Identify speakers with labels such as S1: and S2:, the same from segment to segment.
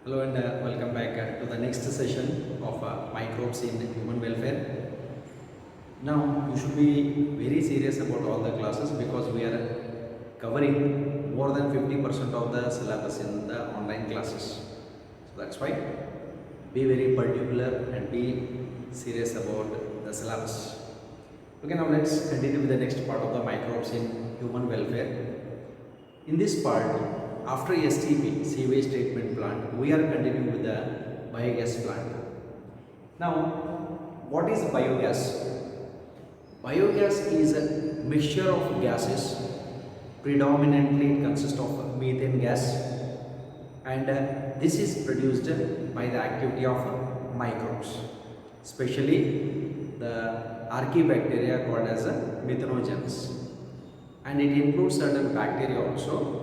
S1: Hello and welcome back to the next session of microbes in human welfare. Now you should be very serious about all the classes because we are covering more than 50% of the syllabus in the online classes. So that's why be very particular and be serious about the syllabus. Okay, now let's continue with the next part of the microbes in human welfare. In this part, after STP, sewage treatment plant, we are continuing with the biogas plant. Now, what is biogas? Biogas is a mixture of gases, predominantly consists of methane gas, and this is produced by the activity of microbes, especially the archaebacteria called as methanogens, and it includes certain bacteria also.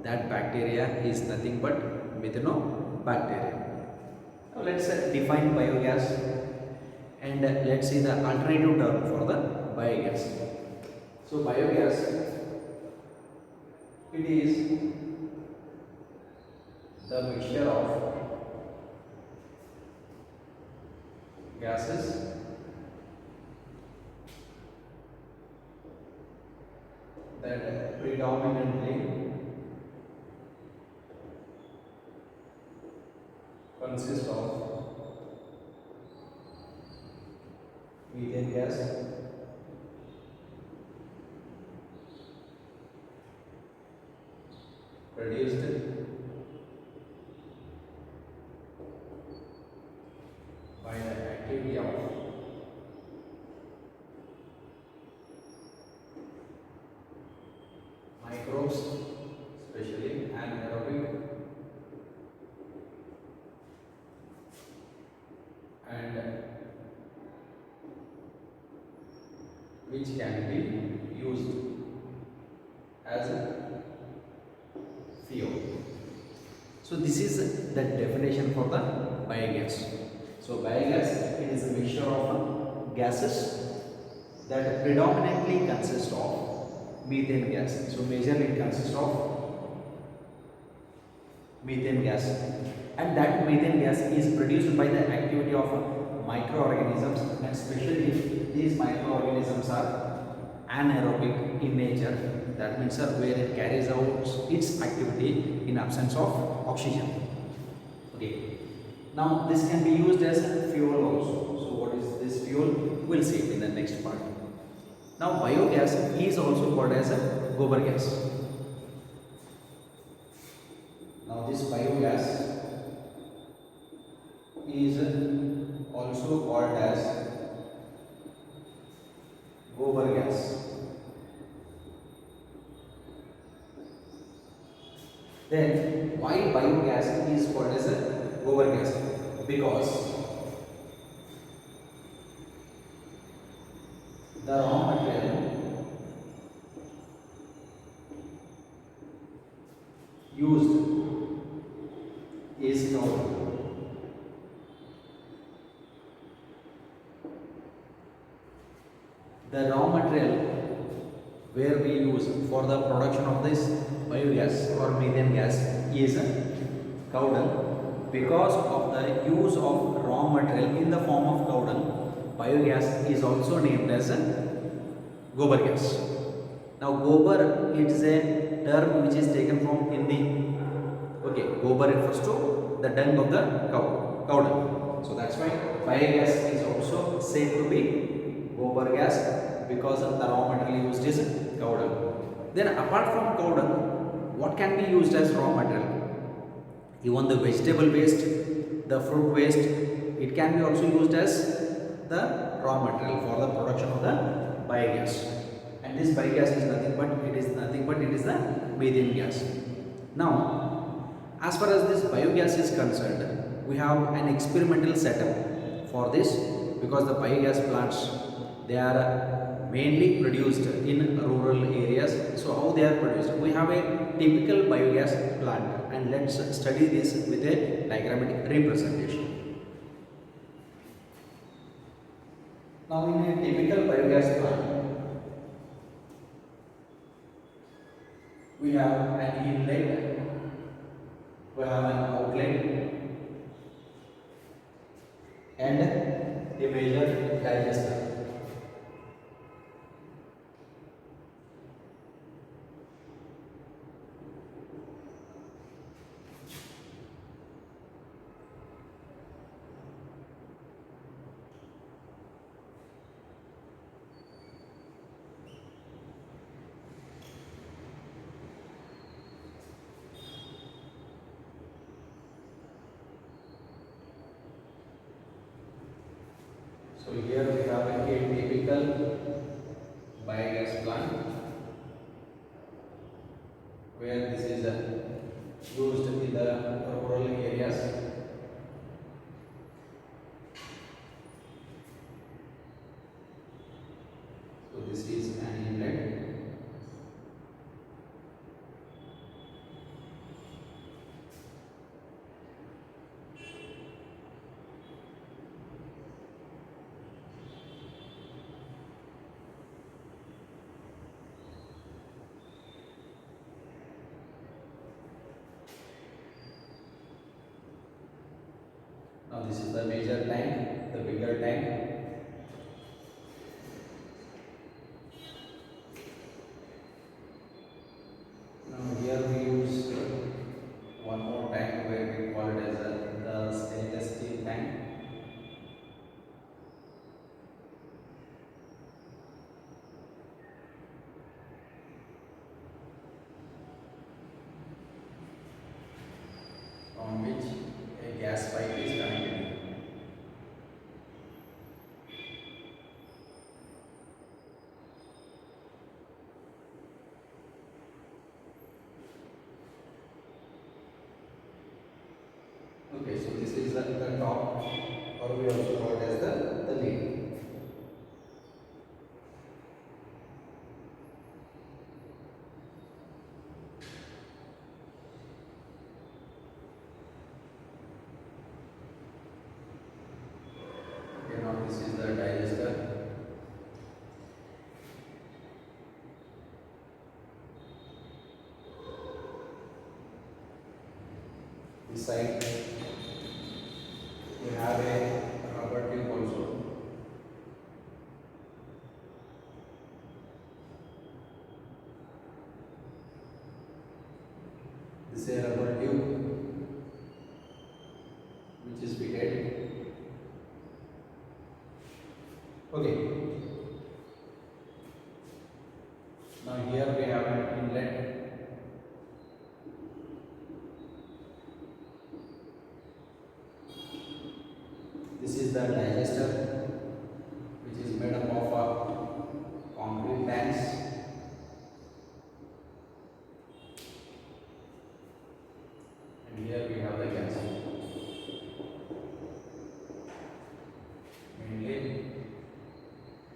S1: That bacteria is nothing but methanobacteria. Now let's define biogas and let's see the alternative term for the biogas. So biogas, it is the mixture of gases that predominantly consist of methane gas, produced by the activity of microbes, especially anaerobic and which can be used as a fuel. So this is the definition for the biogas. So biogas, it is a mixture of gases that predominantly consist of methane gas. So majorly it consists of methane gas, and that methane gas is produced by the activity of microorganisms, and especially these microorganisms are anaerobic in nature. That means where it carries out its activity in absence of oxygen. Okay. Now this can be used as fuel also. So what is this fuel? We'll see it in the next part. Now biogas is also called as a gobar gas. Now this biogas is also called as gobar gas. Then why biogas is called as a gobar gas? Because the raw material used is cow. The raw material where we use for the production of this biogas or methane gas is cow dung. Because of the use of raw material in the form of cow dung, biogas is also named as gobar gas. Now gobar, it is a term which is taken from Hindi. Okay, gobar refers to the dung of the cow dung. So that's why biogas is also said to be gobar gas, because the raw material used is cow dung. Then apart from cow dung, what can be used as raw material? Even the vegetable waste, the fruit waste, it can be also used as the raw material for the production of the biogas. And this biogas is nothing but it is the methane gas. Now, as far as this biogas is concerned, we have an experimental setup for this, because the biogas plants, they are mainly produced in rural areas. So how they are produced? We have a typical biogas plant, and let's study this with a diagrammatic representation. Now in a typical biogas plant, we have an inlet, we have an outlet, a major digester. So here we have a typical biogas plant where this is used in the rural areas. So this is an inlet. Now this is the major tank, the bigger tank. Now here we use one more tank where we call it as the stainless steel tank. On which a gas pipe is connected. Okay, so this is the top, or we also call it as the lid. Okay, now this is the digester. This side we have a rubber tube also. This is a rubber tube which is fitted. Okay. Now here we have an inlet. This is the digester, which is made up of concrete tanks. And here we have the gas. Mainly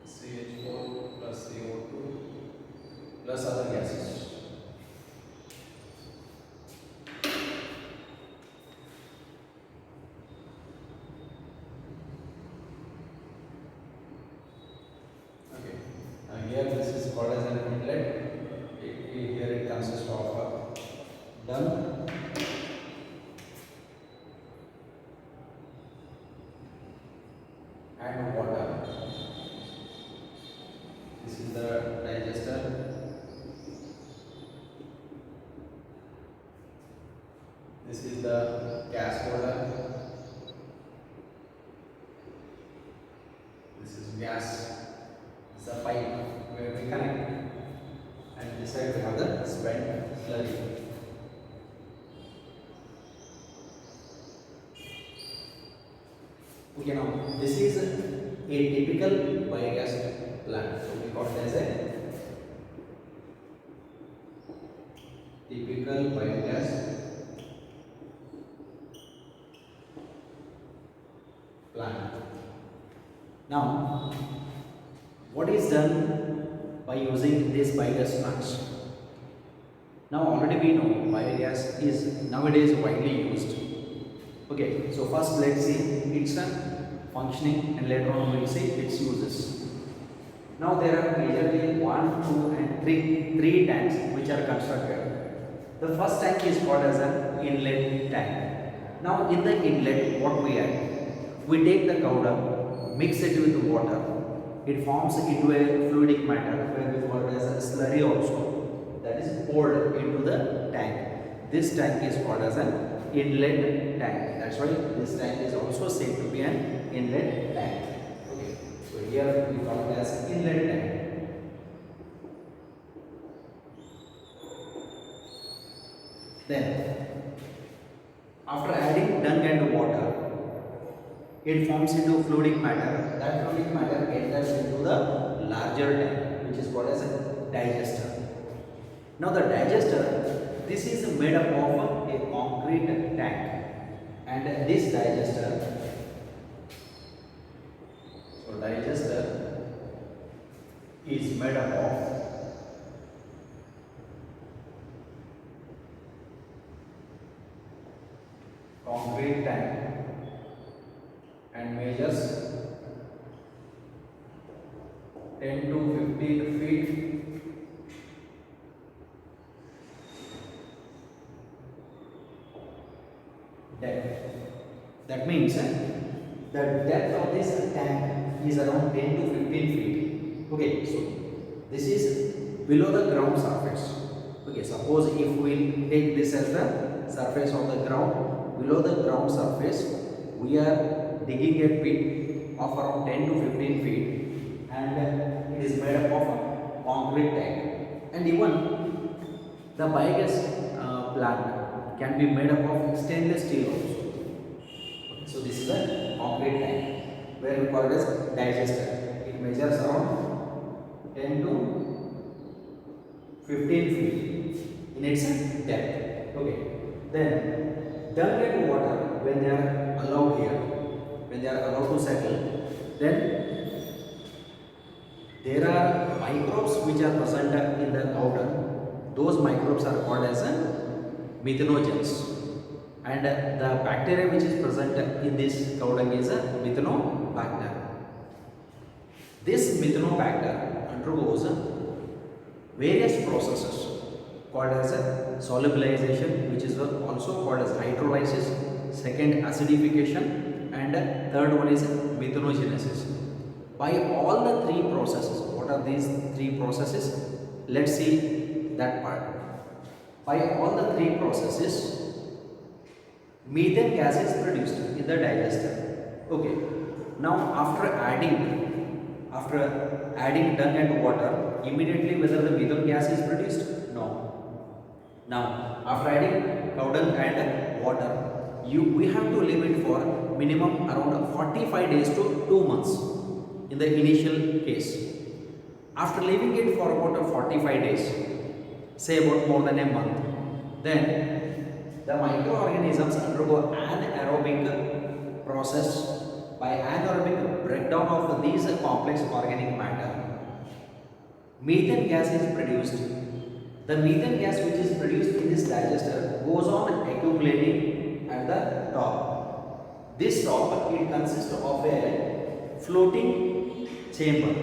S1: CH4 plus CO2 plus other gases. Here this is called as an inlet. Here it consists of dung and water. This is the digester. This is the gas holder. This is gas. This is a pipe where we connect, and this side we have the spent slurry. Okay, now this is a typical biogas plant. So we call it as a typical biogas plant. Now, what is done by using these biogas plants? Now already we know biogas is nowadays widely used. Okay, so first let's see its functioning and later on we will see its uses. Now there are majorly 1, 2 and 3 tanks which are constructed. The first tank is called as an inlet tank. Now in the inlet what we add? We take the cow dung, mix it with water, it forms into a fluidic matter where we call it as a slurry also, that is poured into the tank. This tank is called as an inlet tank. That's why this tank is also said to be an inlet tank. Okay, so here we call it as inlet tank. Then, after adding dung and water, it forms into fluidic matter. That fluidic matter enters into the larger tank, which is called as a digester. Now the digester, this is made up of a concrete tank, and this digester, so digester is made up of concrete tank and measures 10 to 15 feet depth. That means the depth of this tank is around 10 to 15 feet. Okay, so this is below the ground surface. Okay, suppose if we take this as the surface of the ground, below the ground surface, we are digging a pit of around 10 to 15 feet, and it is made up of a concrete tank. And even the biogas plant can be made up of stainless steel also. So this is a concrete tank where we call it as digester. It measures around 10 to 15 feet in its depth. Okay. Then dung and water, when they are allowed here, when they are allowed to settle, then there are microbes which are present in the cow dung. Those microbes are called as methanogens, and the bacteria which is present in this cow dung is a methanobacter. This methanobacter undergoes various processes called as solubilization, which is also called as hydrolysis, second acidification, and third one is methanogenesis. By all the three processes, what are these three processes? Let's see that part. By all the three processes, methane gas is produced in the digester. Okay. Now after adding dung and water, immediately whether the methane gas is produced? No. Now after adding cow dung and water, we have to leave it for minimum around 45 days to 2 months in the initial case. After leaving it for about 45 days, say about more than a month, then the microorganisms undergo anaerobic process. By anaerobic breakdown of these complex organic matter, methane gas is produced. The methane gas which is produced in this digester goes on accumulating at the top. This top, it consists of a floating chamber.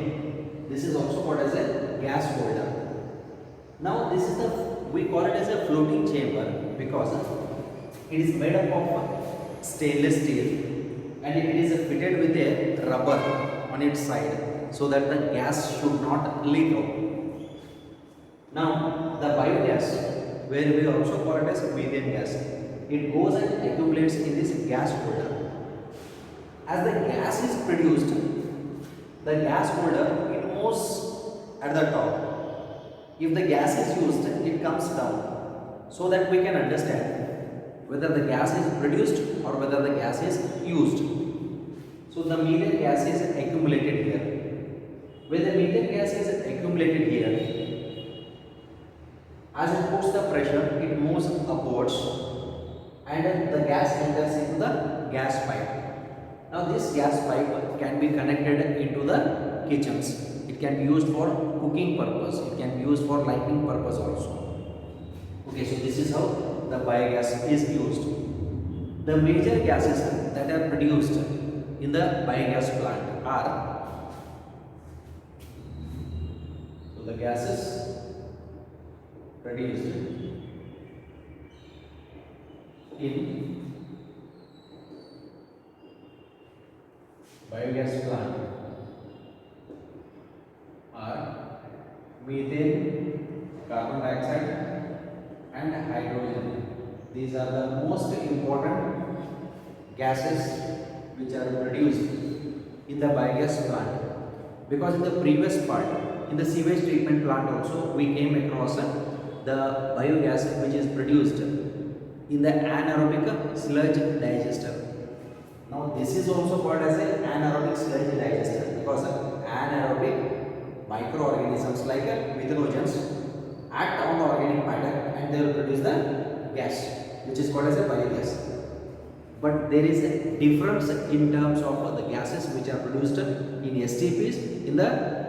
S1: This is also called as a gas holder. Now this is we call it as a floating chamber because it is made up of stainless steel, and it is fitted with a rubber on its side so that the gas should not leak out. Now the biogas, where we also call it as methane gas, it goes and accumulates in this gas holder. As the gas is produced, the gas holder, it moves at the top. If the gas is used, it comes down, so that we can understand whether the gas is produced or whether the gas is used. So the methane gas is accumulated here. When the methane gas is accumulated here, as it puts the pressure, it moves upwards and the gas enters into the gas pipe. Now this gas pipe can be connected into the kitchens. It can be used for cooking purpose. It can be used for lighting purpose also. Okay, so this is how the biogas is used. The major gases that are produced in the biogas plant are, so the gases produced in biogas plant are methane, carbon dioxide and hydrogen. These are the most important gases which are produced in the biogas plant. Because in the previous part, in the sewage treatment plant also, we came across the biogas which is produced in the anaerobic sludge digester. Now this is also called as an anaerobic sludge digester because anaerobic microorganisms like methanogens act on the organic matter and they will produce the gas which is called as a biogas. But there is a difference in terms of the gases which are produced in STPs in the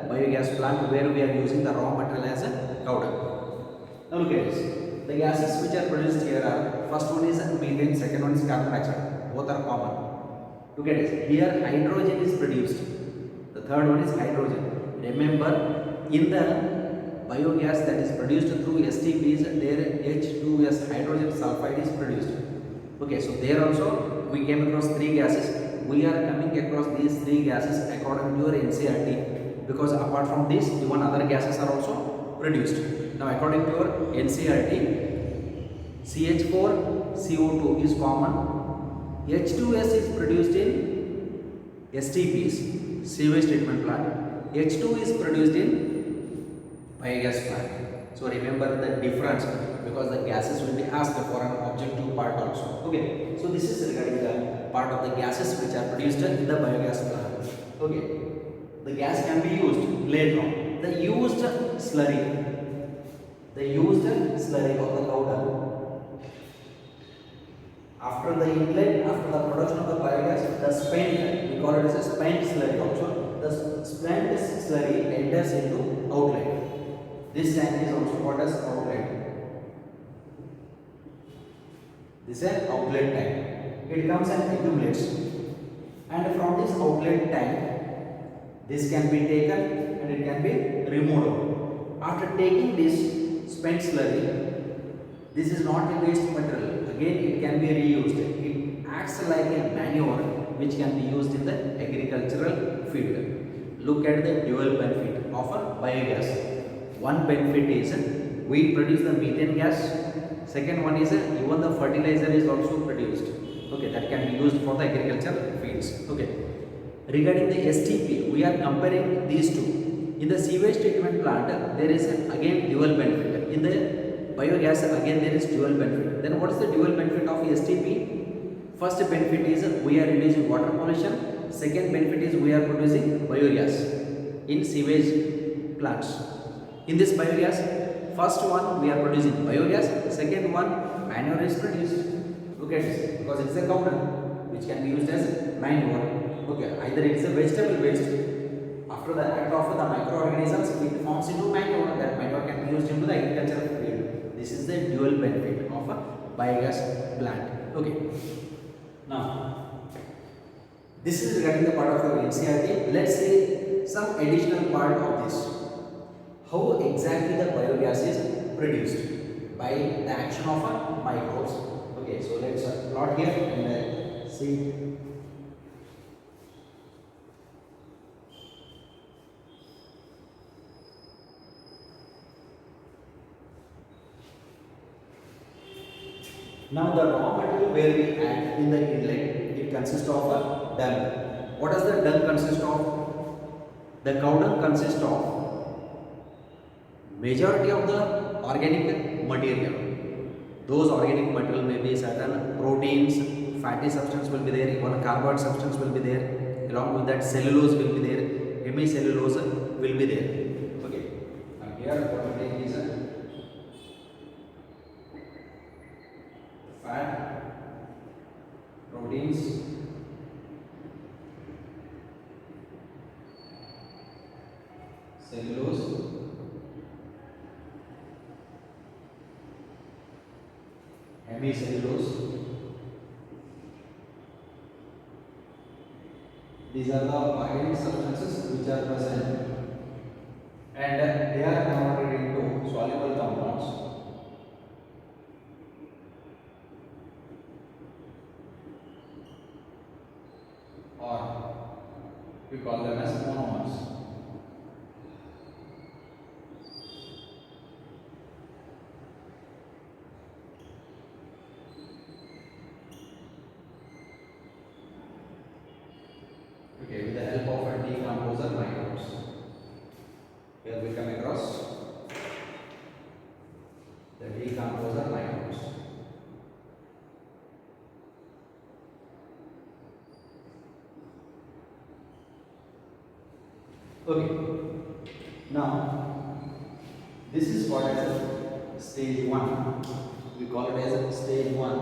S1: biogas plant where we are using the raw material as a cow dung. Now look at this. The gases which are produced here are, first one is methane, second one is carbon dioxide. Both are common. Look at this. Here hydrogen is produced. The third one is hydrogen. Remember, in the biogas that is produced through STPs, there H2S hydrogen sulfide is produced. Okay, so there also we came across three gases. We are coming across these three gases according to your NCERT because apart from this, even other gases are also produced. Now, according to your NCERT, CH4CO2 is common. H2S is produced in STPs, sewage treatment plant. H2 is produced in biogas plant. So remember the difference because the gases will be asked for an objective part also. Okay, so this is regarding the part of the gases which are produced in the biogas plant. Okay, the gas can be used later on. The used slurry of the cow dung. After the inlet, after the production of the biogas, the spent, we call it as a spent slurry also. The spent slurry enters into outlet. This tank is also called as outlet. This is an outlet tank. It comes and accumulates. And from this outlet tank, this can be taken and it can be removed. After taking this spent slurry, this is not a waste material. Again, it can be reused. It acts like a manure which can be used in the agricultural field. Look at the dual benefit of a biogas. One benefit is we produce the methane gas. Second one is even the fertilizer is also produced. Okay, that can be used for the agricultural fields. Okay. Regarding the STP, we are comparing these two. In the sewage treatment plant, there is again dual benefit. In the biogas, again there is dual benefit. Then what is the dual benefit of STP? First benefit is we are reducing water pollution. Second benefit is we are producing biogas in sewage plants. In this biogas, first one we are producing biogas, second one manure is produced. Look at this, because it is a cow dung which can be used as manure. Okay, either it is a vegetable waste. After the act of the microorganisms, it forms into manure. That manure can be used into the agricultural field. This is the dual benefit of a biogas plant. Okay. Now, this is regarding the part of the NCERT. Let's see some additional part of this. How exactly the biogas is produced by the action of microbes. Okay, so let's plot here and see. Now the raw material where we add in the inlet, it consists of a dung. What does the dung consist of? The cow dung consists of majority of the organic material. Those organic material may be certain proteins, fatty substance will be there, even carbon substance will be there. Along with that, cellulose will be there, hemicellulose will be there. Okay. Now here what we take is fat, proteins, cellulose, hemicellulose. These are the organic substances which are present and they are converted into soluble compounds. Or call them as monomers. Okay, with the help of a decomposer microbes. Here we come across the decomposer microbes. Okay, now this is called as a stage 1. We call it as a stage 1.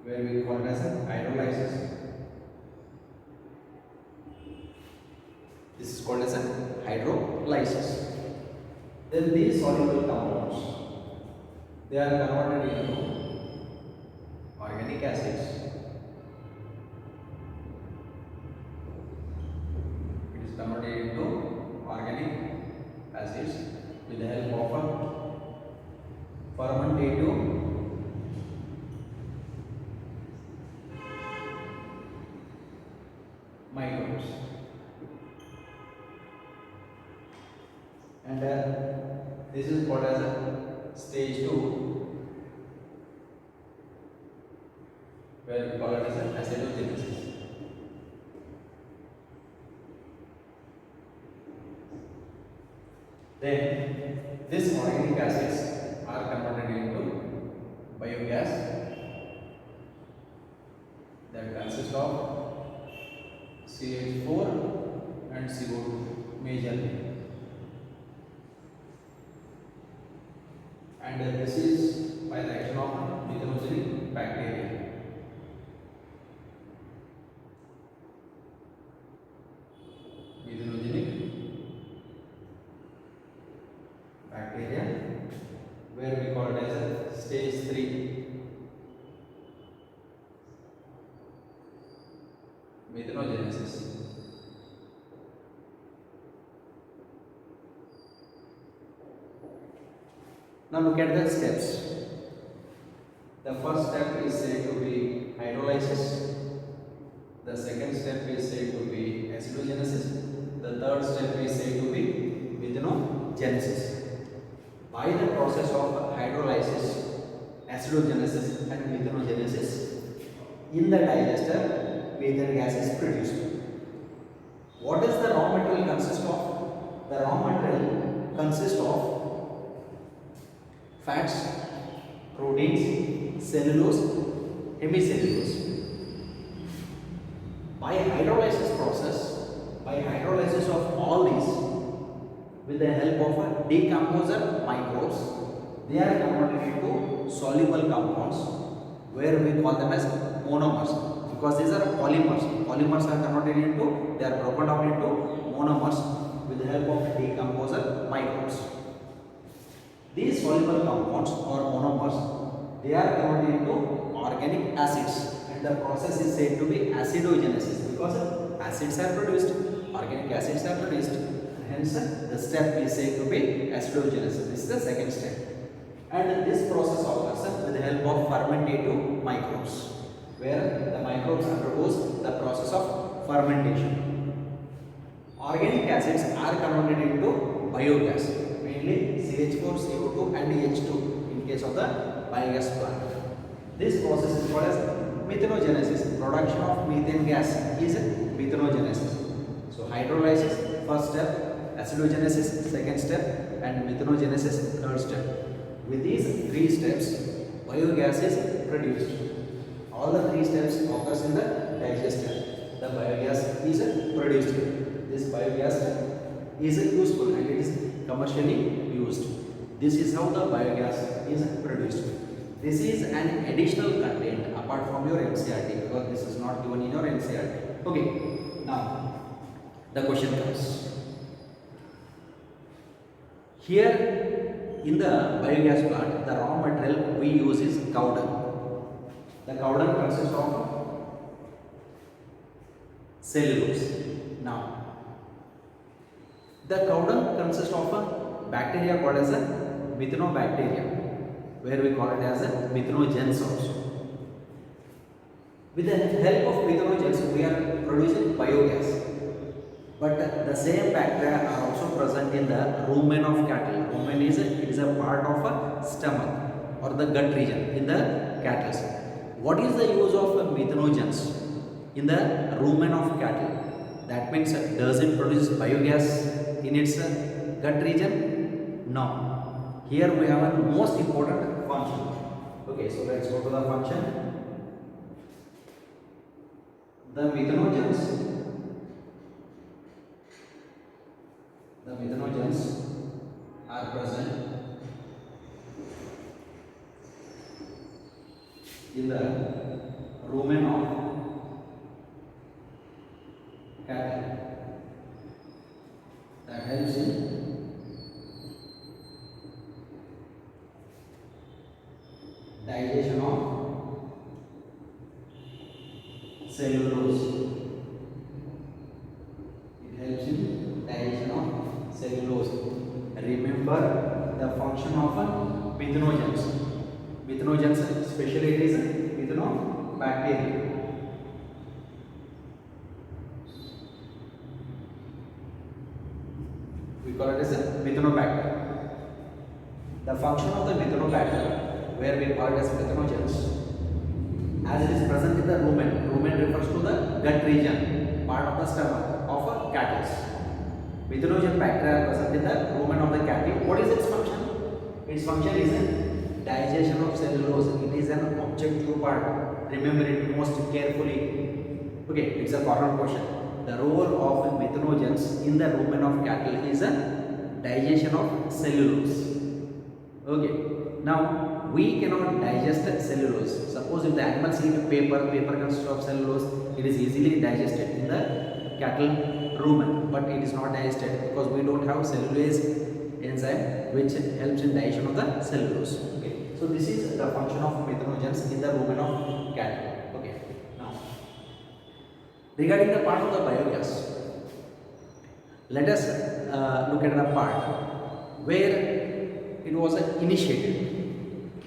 S1: Where we call it as a hydrolysis. This is called as a hydrolysis. Then these soluble compounds, they are converted into organic acids. It is converted into organic acids with the help of a fermentative microbes. And this is called as a stage 2, where we call it as an acidogenesis. Then these organic acids are converted into biogas that consists of CH4 and CO2 majorly. And this is by the action of methanogenic bacteria. Methanogenic bacteria, where we call it as a stage 3. Methanogenesis. Now look at the steps. The first step is said to be hydrolysis. The second step is said to be acidogenesis. The third step is said to be methanogenesis. By the process of hydrolysis, acidogenesis and methanogenesis, in the digester, methane gas is produced. What does the raw material consist of? The raw material consists of fats, proteins, cellulose, hemicellulose. By hydrolysis process, by hydrolysis of all these, with the help of a decomposer microbes, they are converted into soluble compounds, where we call them as monomers, because these are polymers. Polymers are converted into, they are broken down into monomers with the help of decomposer microbes. These soluble compounds or monomers, they are converted into organic acids, and the process is said to be acidogenesis, because acids are produced, organic acids are produced, and hence the step is said to be acidogenesis. This is the second step. And this process occurs with the help of fermentative microbes, where the microbes undergoes the process of fermentation. Organic acids are converted into biogas, mainly CH4, CO2 and H2 in case of the biogas plant. This process is called as methanogenesis. Production of methane gas is methanogenesis. So hydrolysis, first step, acidogenesis, second step, and methanogenesis, third step. With these three steps, biogas is produced. All the three steps occurs in the digester. The biogas is produced. This biogas is useful and it is commercially used. This is how the biogas is produced. This is an additional content apart from your NCERT, because this is not given in your NCERT. Okay, now the question comes. Here in the biogas plant, the raw material we use is cow dung. The cow dung consists of cellulose. Now, the cow dung consists of a bacteria called as a methanobacteria, where we call it as a methanogens also. With the help of methanogens, we are producing biogas. But the same bacteria are also present in the rumen of cattle. Rumen is a part of a stomach or the gut region in the cattle. What is the use of methanogens in the rumen of cattle? That means, does it produce biogas in its gut region? No. Here we have a most important function. Okay, so let's go to the function. The methanogens are present in the rumen of cattle. That helps in digestion of cellulose. It helps in digestion of cellulose. Remember the function of methanogens. Methanogens, especially it is methanobacteria. We call it as a methanobacter. The function of the methanobacter, where we call it as methanogens, as it is present in the rumen. Rumen refers to the gut region, part of the stomach of a cattle. Methanogen bacteria are present in the rumen of the cattle. What is its function? Its function is digestion of cellulose. It is an objective part. Remember it most carefully. Okay, it's a common question. The role of methanogens in the rumen of cattle is a digestion of cellulose. Okay, now we cannot digest cellulose. Suppose if the animals eat paper consists of cellulose, it is easily digested in the cattle rumen, but it is not digested because we don't have cellulase enzyme which helps in digestion of the cellulose. Okay, so this is the function of methanogens in the rumen of cattle. Okay, now regarding the part of the biogas, let us look at the part where it was initiated.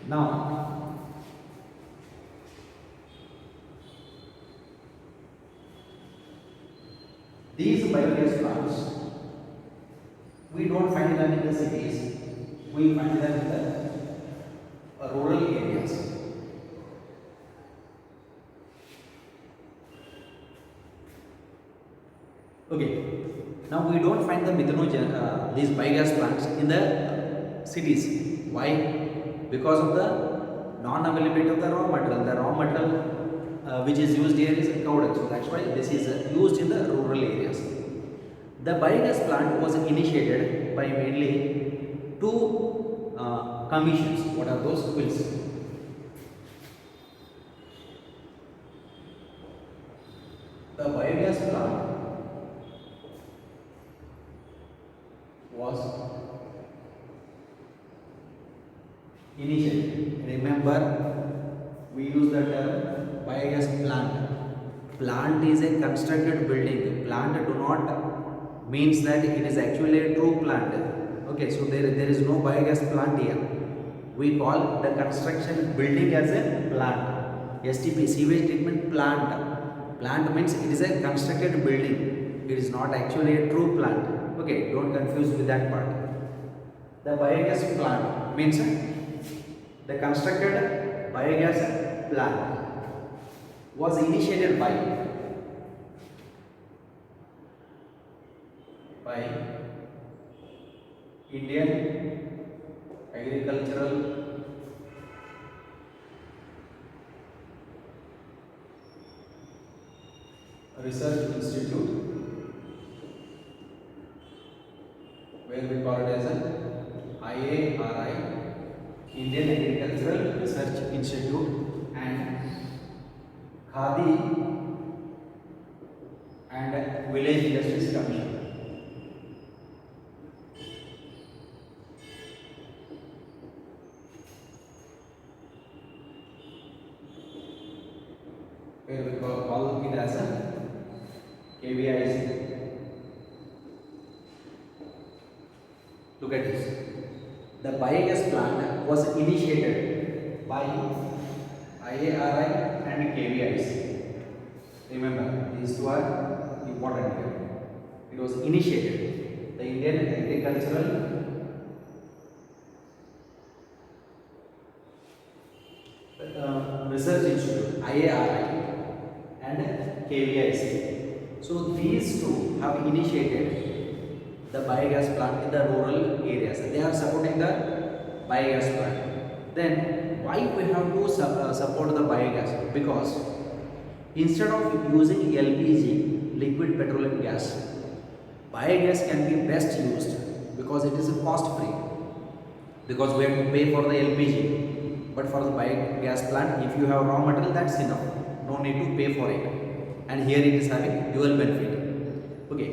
S1: Now, these biogas plants, we don't find them in the cities, we find them in the rural areas. Okay, now we don't find the these biogas plants in the cities. Why? Because of the non-availability of the raw material. The raw material which is used here is cow dung, so that's why this is used in the rural areas. The biogas plant was initiated by mainly two commissions. What are those? Bills. The biogas plant was initiated. Remember, we use the term biogas plant. Plant is a constructed building. Plant do not means that it is actually a true plant. Okay, so there is no biogas plant here. We call the construction building as a plant. STP, sewage treatment plant. Plant means it is a constructed building. It is not actually a true plant. Okay, don't confuse with that part. The biogas plant means the constructed biogas plant was initiated by Indian Agricultural Research Institute, where we call it as an IARI, Indian Agricultural Research Institute, and Khadi and Village Industries Commission. Where we call it as a KVIC. Look at this. The biogas plant was initiated by IARI and KVIC. Remember, these two are important here. It was initiated. The Indian Agricultural Research Institute (IARI) and KVIC. So these two have initiated the biogas plant in the rural areas. They are supporting the biogas plant. Then why we have to support the biogas? Because instead of using LPG, liquid petroleum gas, biogas can be best used because it is cost free. Because we have to pay for the LPG, but for the biogas plant, if you have raw material, that's enough. No need to pay for it. And here it is having dual benefit. Okay,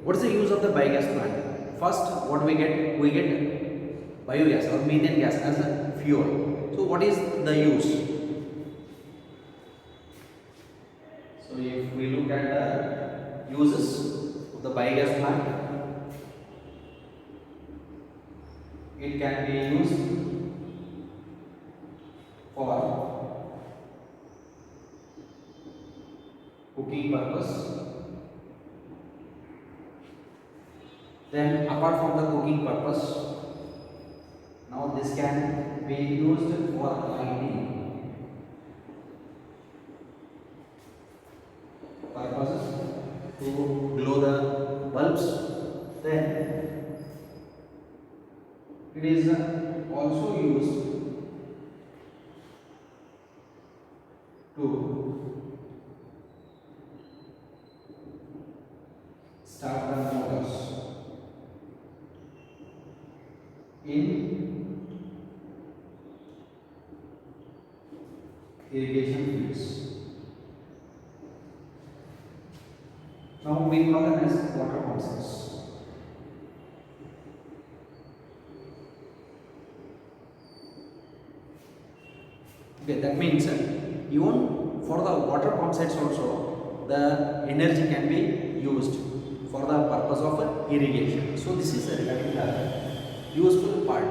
S1: what is the use of the biogas plant? First, what we get? We get biogas or methane gas as a fuel. So what is the use? So if we look at the uses of the biogas plant, it can be used for cooking purpose. Then apart from the cooking purpose, now this can be used for lighting purposes to glow the bulbs. Then it is also used to start the motors in irrigation fields. Now we call them as water pump sets. Okay, that means even for the water pump sets also the energy can be used for the purpose of irrigation. So this is regarding the useful part.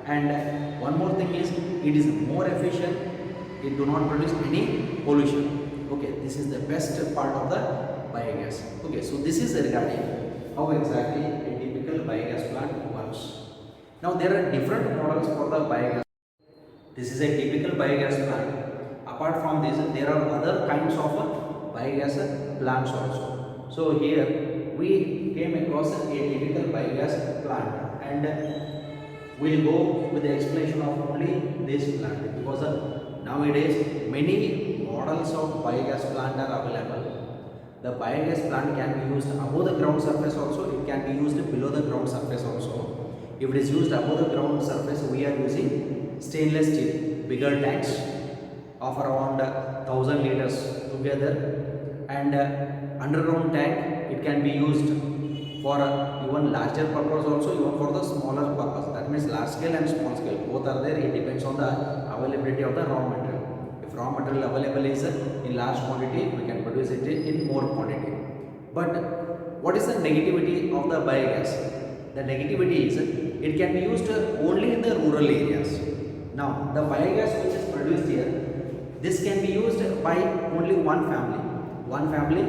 S1: And one more thing is it is more efficient. It do not produce any pollution. Okay, this is the best part of the biogas. Okay, so this is regarding how exactly a typical biogas plant works. Now there are different models for the biogas. This is a typical biogas plant. Apart from this, there are other kinds of biogas plants also. So here we came across a typical biogas plant, and we'll go with the explanation of only this plant because nowadays many models of biogas plant are available. The biogas plant can be used above the ground surface also, it can be used below the ground surface also. If it is used above the ground surface, we are using stainless steel, bigger tanks of around 1000 liters together, and underground tank, it can be used for even larger purpose also, even for the smaller purpose. That means large scale and small scale, both are there. It depends on the availability of the raw material. If raw material available is in large quantity, we can produce it in more quantity. But what is the negativity of the biogas? The negativity is it can be used only in the rural areas. Now the biogas which is produced here, this can be used by only one family. One family,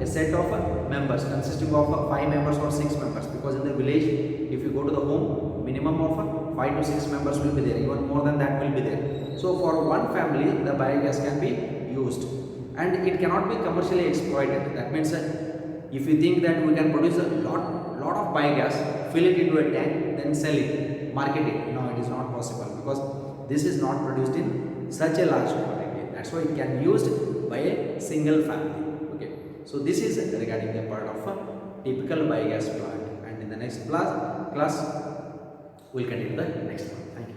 S1: a set of members consisting of 5 members or 6 members, because in the village, if you go to the home, minimum of 5 to 6 members will be there, even more than that will be there. So for one family, the biogas can be used, and it cannot be commercially exploited. That means if you think that we can produce a lot of biogas, fill it into a tank, then sell it, market it, no, it is not possible, because this is not produced in such a large quantity. That's why it can be used by a single family. Okay, so this is regarding the part of a typical biogas plant, and in the next class we'll continue the next one. Thank you.